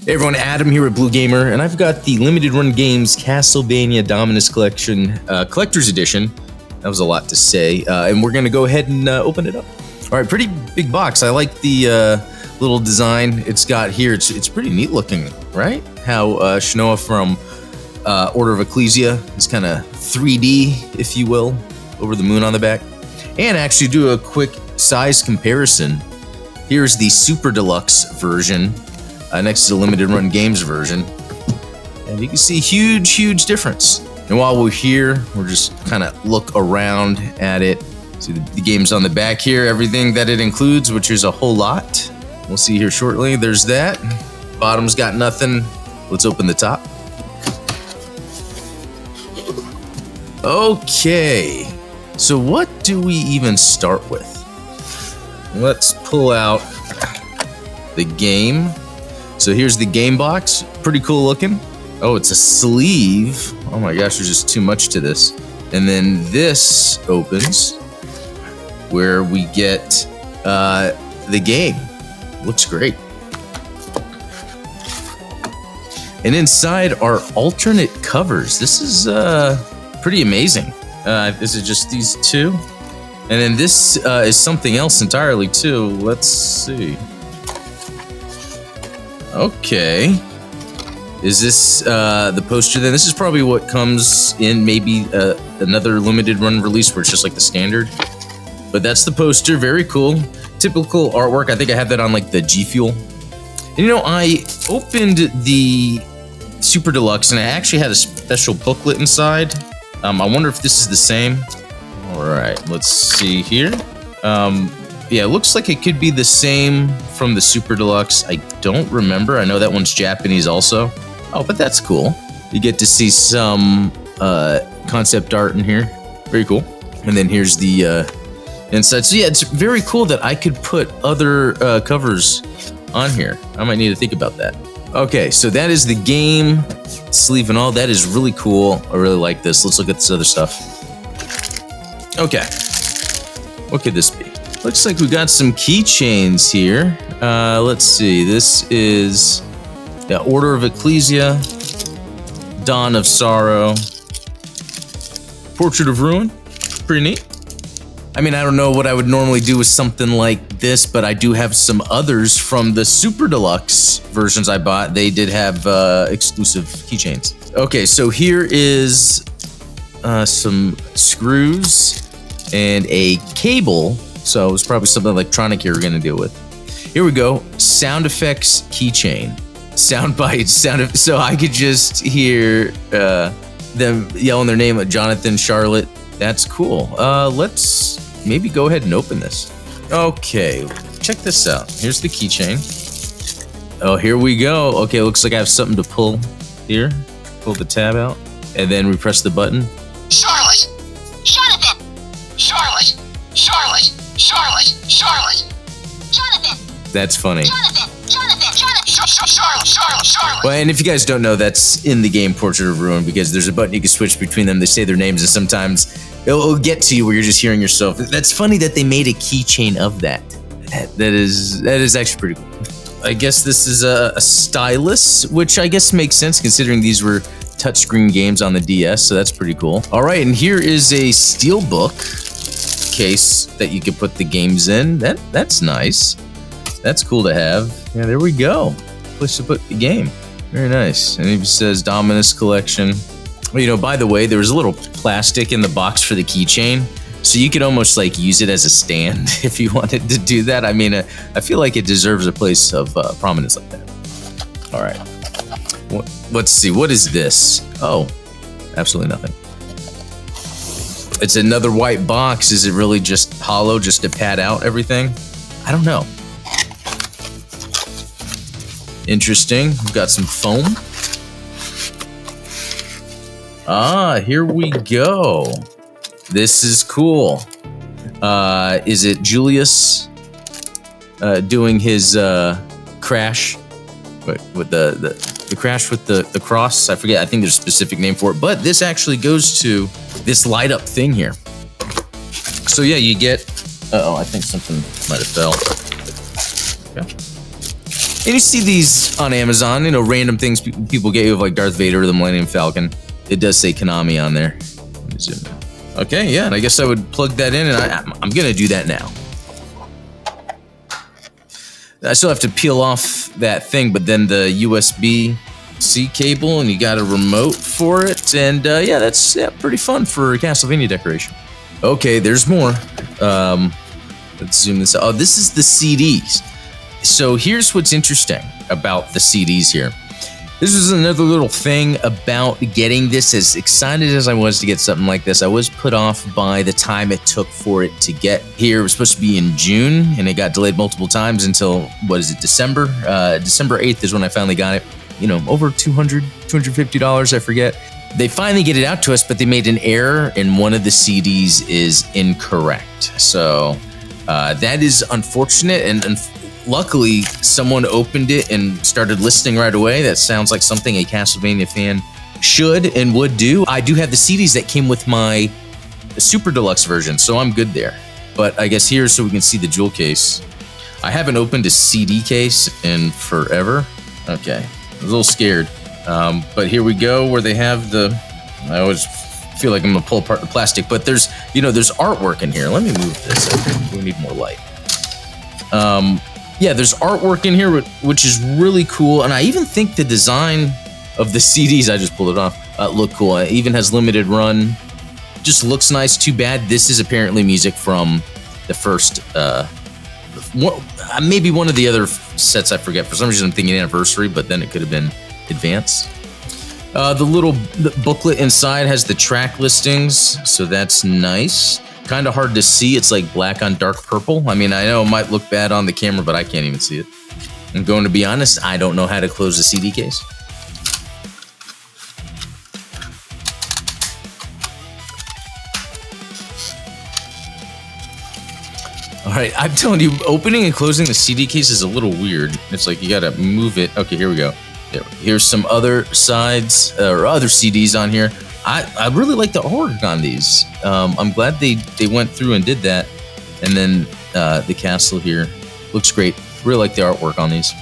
Hey everyone, Adam here at Blue Gamer, and I've got the Limited Run Games Castlevania Dominus Collection Collector's Edition. That was a lot to say, and we're going to go ahead and open it up. All right, pretty big box. I like the little design it's got here. It's pretty neat looking, right? How Shanoa from Order of Ecclesia is kind of 3D, if you will, over the moon on the back. And actually do a quick size comparison. Here's the Super Deluxe version. Next to the Limited Run Games version. And you can see huge difference. And while we're here, we're just kind of look around at it. See the games on the back here, everything that it includes, which is a whole lot. We'll see here shortly. There's that. Bottom's got nothing. Let's open the top. Okay. So what do we even start with? Let's pull out the game. So here's the game box, pretty cool looking. Oh, it's a sleeve. Oh my gosh, there's just too much to this. And then this opens where we get the game. Looks great. And inside are alternate covers. This is pretty amazing. This is just these two. And then this is something else entirely too. Let's see. Okay. Is this the poster then? This is probably what comes in maybe another limited run release where it's just like the standard. But that's the poster, very cool. Typical artwork. I think I have that on like the G Fuel. And you know, I opened the Super Deluxe and I actually had a special booklet inside. I wonder if this is the same. All right, let's see here. Yeah, it looks like it could be the same from the Super Deluxe. I don't remember. I know that one's Japanese also. Oh, but that's cool. You get to see some concept art in here. Very cool. And then here's the inside. So yeah, it's very cool that I could put other covers on here. I might need to think about that. Okay, so that is the game sleeve and all. That is really cool. I really like this. Let's look at this other stuff. Okay. What could this be? Looks like we got some keychains here. Let's see. This is Order of Ecclesia, Dawn of Sorrow, Portrait of Ruin. Pretty neat. I mean, I don't know what I would normally do with something like this, but I do have some others from the Super Deluxe versions I bought. They did have exclusive keychains. Okay, so here is some screws and a cable. So it was probably something electronic you were gonna deal with. Here we go, sound effects keychain. Sound bites, so I could just hear them yelling their name, Jonathan, Charlotte. That's cool. Let's maybe go ahead and open this. Okay, check this out. Here's the keychain. Oh, here we go. Okay, looks like I have something to pull here. Pull the tab out, and then we press the button. Charlotte! Jonathan! Charlotte! Charlotte! Charlotte! Charlotte! Jonathan! That's funny. Jonathan! Jonathan! Charlotte! Well, and if you guys don't know, that's in the game Portrait of Ruin because there's a button you can switch between them. They say their names, and sometimes it'll get to you where you're just hearing yourself. That's funny that they made a keychain of that. That is actually pretty cool. I guess this is a stylus, which I guess makes sense considering these were touchscreen games on the DS, so that's pretty cool. All right, and here is a steelbook case that you can put the games in. That's nice. That's cool to have. Yeah, there we go. Place to put the game. Very nice. And it says Dominus Collection. Well, you know, by the way, there was a little plastic in the box for the keychain, so you could almost like use it as a stand if you wanted to do that. I mean, I feel like it deserves a place of prominence like that. All right. Let's see. What is this? Oh, absolutely nothing. It's another white box. Is it really just hollow, just to pad out everything? I don't know. Interesting. We've got some foam. Ah, here we go. This is cool. Is it Julius doing his crash with the crash with the cross? I forget. I think there's a specific name for it. But this actually goes to this light up thing here. So yeah, you get. Uh-oh, I think something might have fell. Okay. And you see these on Amazon, you know, random things people get you of like Darth Vader or the Millennium Falcon. It does say Konami on there. Let me zoom in. Okay, yeah, and I guess I would plug that in, and I'm gonna do that now. I still have to peel off that thing, but then the USB-C cable, and you got a remote for it, and yeah, that's pretty fun for a Castlevania decoration. Okay, there's more. Let's zoom this out. Oh, this is the CDs. So here's what's interesting about the CDs here. This is another little thing about getting this. As excited as I was to get something like this, I was put off by the time it took for it to get here. It was supposed to be in June, and it got delayed multiple times until, what is it, December? December 8th is when I finally got it. You know, over $200, $250, I forget. They finally get it out to us, but they made an error, and one of the CDs is incorrect. So that is unfortunate, and luckily, someone opened it and started listening right away. That sounds like something a Castlevania fan should and would do. I do have the CDs that came with my Super Deluxe version, so I'm good there. But I guess here, so we can see the jewel case. I haven't opened a CD case in forever. Okay, I was a little scared. But here we go, where they have the... I always feel like I'm gonna pull apart the plastic, but there's, you know, there's artwork in here. Let me move this. Okay, we need more light. Yeah, there's artwork in here, which is really cool, and I even think the design of the CDs, I just pulled it off, look cool. It even has limited run, just looks nice. Too bad this is apparently music from the first, maybe one of the other sets, I forget. For some reason I'm thinking Anniversary, but then it could have been Advance. The little booklet inside has the track listings, so that's nice. Kind of hard to see. It's like black on dark purple. I mean, I know it might look bad on the camera, but I can't even see it. I'm going to be honest, I don't know how to close the CD case. All right, I'm telling you, opening and closing the CD case is a little weird. It's like you gotta move it. Okay, here we go. Here's some other sides, or other CDs on here. I really like the artwork on these. I'm glad they went through and did that. And then the castle here looks great. Really like the artwork on these.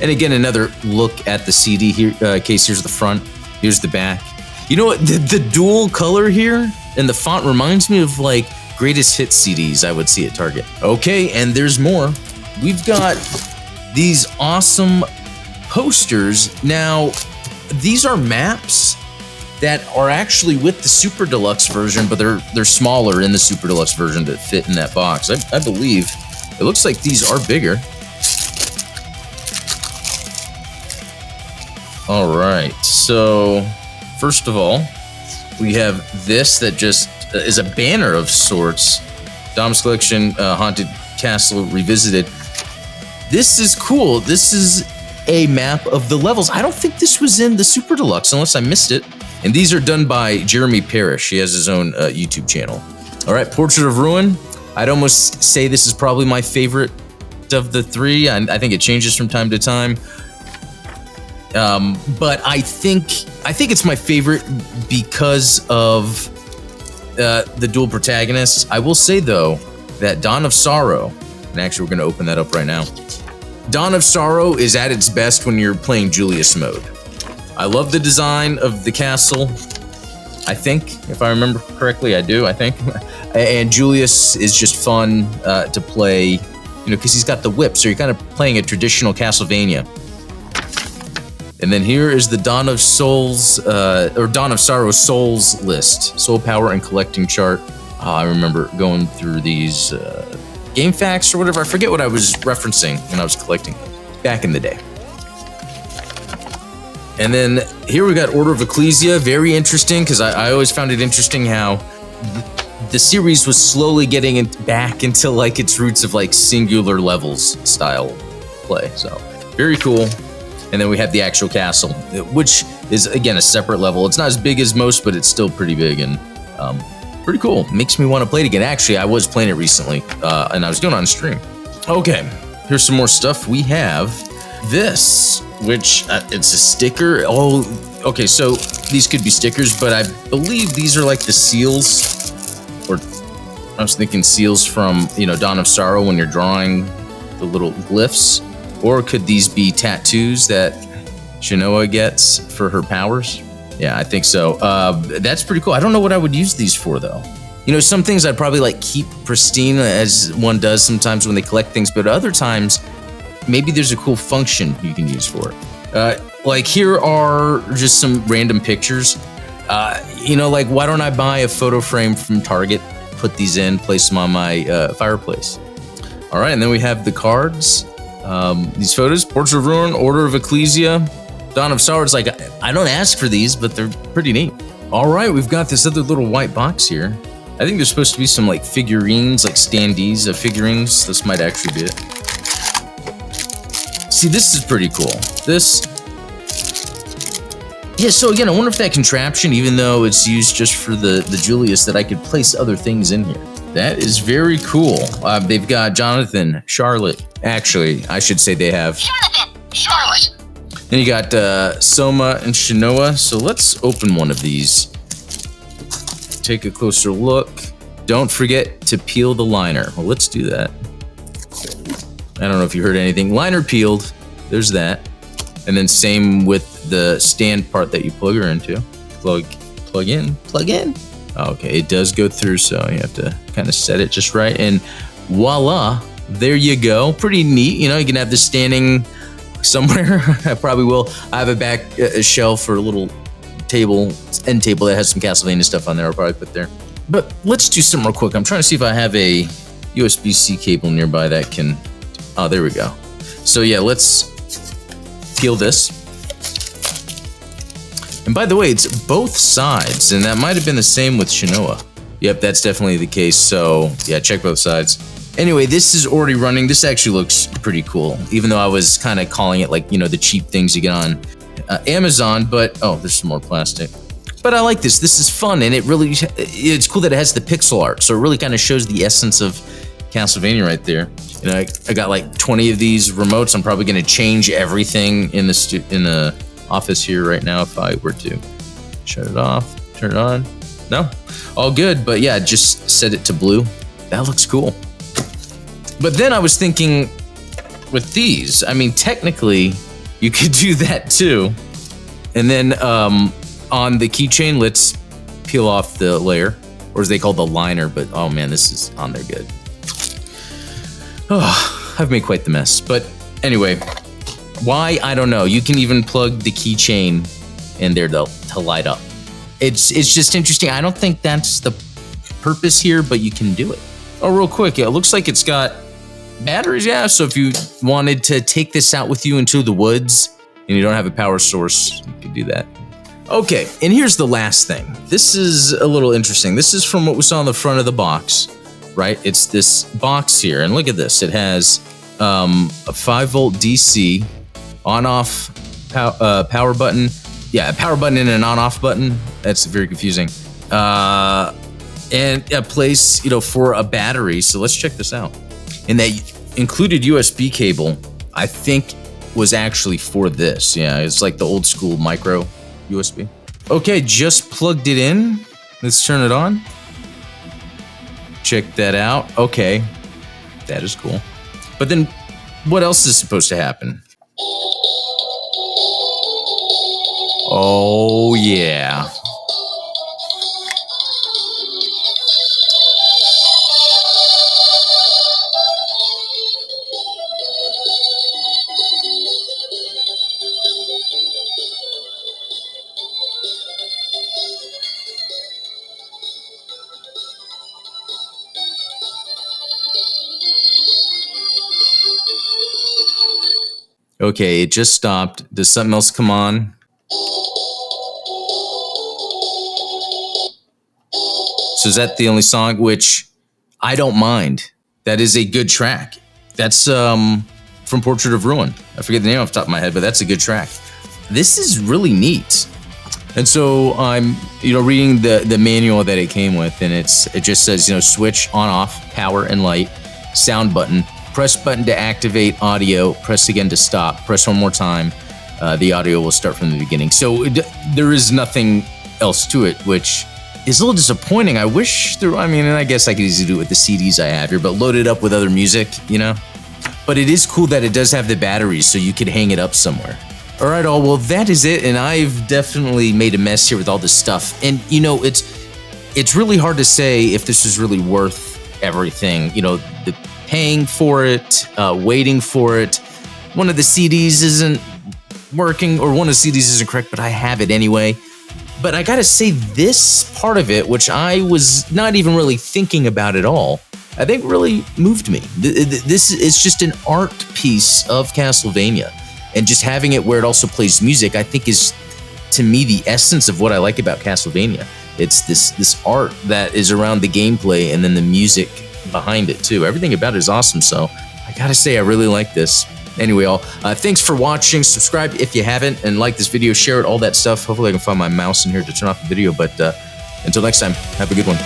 And again, another look at the CD here, case. Here's the front. Here's the back. You know what? The dual color here and the font reminds me of like greatest hit CDs I would see at Target. Okay, and there's more. We've got these awesome posters. Now, these are maps that are actually with the Super Deluxe version, but they're smaller in the Super Deluxe version to fit in that box. I believe it looks like these are bigger. All right, so first of all, we have this that just is a banner of sorts. Dom's Collection, Haunted Castle Revisited. This is cool. This is a map of the levels. I don't think this was in the Super Deluxe unless I missed it. And these are done by Jeremy Parrish. He has his own YouTube channel. All right, Portrait of Ruin. I'd almost say this is probably my favorite of the three. I think it changes from time to time. But I think it's my favorite because of the dual protagonists. I will say though that Dawn of Sorrow, and actually we're going to open that up right now. Dawn of Sorrow is at its best when you're playing Julius mode. I love the design of the castle. I think, if I remember correctly, I do, I think. And Julius is just fun to play, you know, because he's got the whip, so you're kind of playing a traditional Castlevania. And then here is the Dawn of Souls, or Dawn of Sorrow Souls list. Soul Power and Collecting chart. I remember going through these game facts or whatever. I forget what I was referencing when I was collecting back in the day. And then here we got Order of Ecclesia. Very interesting, because I always found it interesting how the series was slowly getting back into like its roots of like singular levels style play. So very cool. And then we have the actual castle, which is, again, a separate level. It's not as big as most, but it's still pretty big and pretty cool. Makes me want to play it again. Actually, I was playing it recently, and I was doing it on stream. Okay, here's some more stuff. We have this, which it's a sticker. Oh, okay, so these could be stickers, but I believe these are like the seals, or I was thinking seals from, you know, Dawn of Sorrow when you're drawing the little glyphs. Or could these be tattoos that Shinoa gets for her powers? Yeah, I think so. That's pretty cool. I don't know what I would use these for, though. You know, some things I'd probably like keep pristine, as one does sometimes when they collect things, but other times, maybe there's a cool function you can use for it. Like here are just some random pictures. You know, like why don't I buy a photo frame from Target, put these in, place them on my fireplace. All right, and then we have the cards. These photos, Portrait of Ruin, Order of Ecclesia, Dawn of Sorrow. It's like, I don't ask for these, but they're pretty neat. All right, we've got this other little white box here. I think there's supposed to be some like figurines, like standees of figurines. This might actually be it. See, this is pretty cool. Yeah, so again, I wonder if that contraption, even though it's used just for the Julius, that I could place other things in here. That is very cool. They've got Jonathan, Charlotte. Actually, I should say they have Jonathan, Charlotte. Then you got Soma and Shinoa. So let's open one of these. Take a closer look. Don't forget to peel the liner. Well, let's do that. I don't know if you heard anything. Liner peeled. There's that. And then same with the stand part that you plug her into. Plug in. Okay, it does go through, so you have to kind of set it just right. And voila, there you go. Pretty neat. You know, you can have this standing somewhere. I probably will. I have a shelf or a little end table that has some Castlevania stuff on there. I'll probably put there. But let's do something real quick. I'm trying to see if I have a USB-C cable nearby that can... Oh, there we go. So yeah, let's peel this. And by the way, it's both sides, and that might have been the same with Shinoa. Yep, that's definitely the case. So yeah, check both sides. Anyway, this is already running. This actually looks pretty cool, even though I was kind of calling it like, you know, the cheap things you get on Amazon, but oh, there's some more plastic. But I like this. This is fun, and it's cool that it has the pixel art, so it really kind of shows the essence of Castlevania right there. You know, I got like 20 of these remotes. I'm probably going to change everything in the office here right now if I were to shut it off, turn it on. No, all good. But yeah, just set it to blue. That looks cool. But then I was thinking with these, I mean, technically you could do that too. And then on the keychain, let's peel off the layer, or as they call the liner, but oh man, this is on there good. Oh, I've made quite the mess. But anyway, why? I don't know. You can even plug the keychain in there to light up. It's just interesting. I don't think that's the purpose here, but you can do it. Oh, real quick, yeah, it looks like it's got batteries, yeah. So if you wanted to take this out with you into the woods and you don't have a power source, you could do that. Okay, and here's the last thing. This is a little interesting. This is from what we saw on the front of the box, right? It's this box here, and look at this. It has a 5-volt DC, on-off power button. Yeah, a power button and an on-off button. That's very confusing. And a place, you know, for a battery. So let's check this out. And that included USB cable, I think, was actually for this. Yeah, it's like the old school micro USB. Okay, just plugged it in. Let's turn it on. Check that out. Okay, that is cool. But then what else is supposed to happen? Oh, yeah. Okay, it just stopped. Does something else come on? So is that the only song? Which I don't mind. That is a good track. That's from Portrait of Ruin. I forget the name off the top of my head, but that's a good track. This is really neat. And so I'm, reading the manual that it came with, and it just says, switch on, off, power and light, sound button, press button to activate audio, press again to stop, press one more time. The audio will start from the beginning. So there is nothing else to it, which is a little disappointing. I wish there, I mean, and I guess I could easily do it with the CDs I have here, but load it up with other music, you know? But it is cool that it does have the batteries, so you could hang it up somewhere. All right, all, well, that is it, and I've definitely made a mess here with all this stuff. And, you know, it's really hard to say if this is really worth everything. You know, the paying for it, waiting for it. One of the CDs isn't working, or one of the CDs isn't correct, but I have it anyway. But I gotta say, this part of it, which I was not even really thinking about at all, I think really moved me. This is just an art piece of Castlevania. And just having it where it also plays music, I think is, to me, the essence of what I like about Castlevania. It's this art that is around the gameplay and then the music behind it too. Everything about it is awesome, so I gotta say I really like this. Anyway, all, thanks for watching. Subscribe if you haven't, and like this video, share it, all that stuff. Hopefully I can find my mouse in here to turn off the video, but until next time, have a good one.